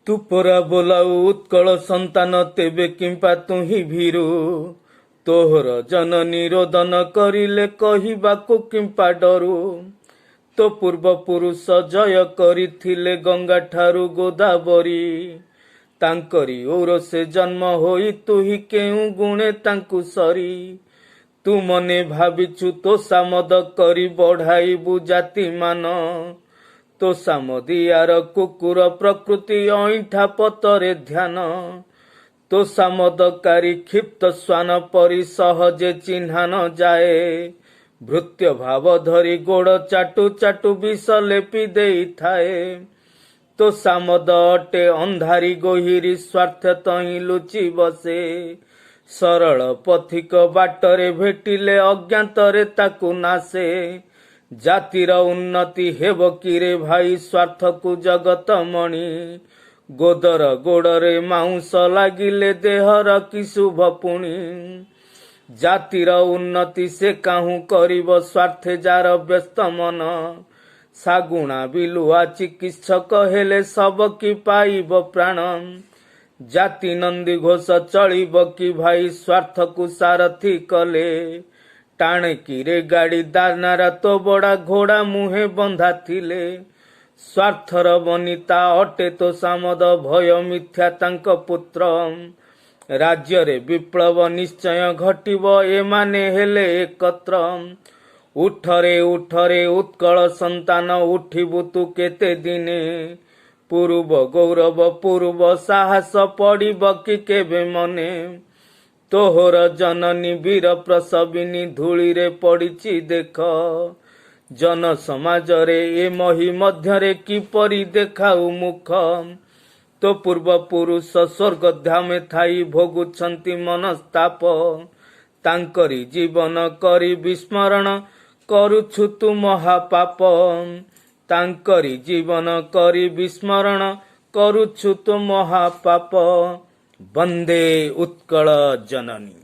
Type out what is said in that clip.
तू परा बोलाऊ उत्कल संतान तेबे किंपा तुही भीरु तोहर जननी रोदन करिले कहिबाकु किंपा डरू तो पूर्व पुरुष जय करिथिले गंगा ठारू गोदावरी तांकरी औरसे जन्म होई तुही केउ गुणे तांकु सरी तू मने भाविछु तो सामद करी बढ़ाइबु जाति मान तो सामदियार कुकुर प्रकृति ऐठा पतरे ध्यान तो सामदकारी क्षिप्त स्वान परि सहजे चिन्हा न जाए भृत्य भाव धरी गोड़ चाटू चाटू विष लेपि देई थाए तो सामद अटे अंधारी गोहिरी स्वार्थ तही लुचि बसे सरल पथिक बाटरे भेटिले अज्ञातरे ताकू नासे जातिर उन्नति हेब किरे भाई स्वार्थ को जगत मणि गोदर गोड़रे माउंस लागिले देहर कि शुभ पुणी जातिर उन्नति से काहू करिब स्वार्थे जार व्यस्त मन सागुणा बिलुआ चिकित्सक हेले सब कि पाइब प्राण जाति नंदी घोष चलिब कि भाई स्वार्थ को सारथी कले टाणे किरे गाड़ी दानारा तो बड़ा घोड़ा मुहे बंधा थिले स्वार्थर बनिता अटे तो सामद भय मिथ्या तांक पुत्र राज्य रे विप्लव निश्चय घटिब एमाने हेले एकत्र उठरे उठरे उत्कल संतान उठिबु तू केते दिने पूर्व गौरव पूर्व साहस पड़िब कि केबे मने तोहर जननी वीर प्रसविनी धूली रे पड़िछि देख जन समाज रे ए मही मध्यरे किपरि देखाऊ मुख तो पूर्व पुरुष स्वर्ग धामे थाई भोगुछंती मनस्ताप तांकरी जीवन करी विस्मरण करुछु तू महापाप तांकरी जीवन करी विस्मरण करुछु तू महापाप वंदे उत्कल जननी।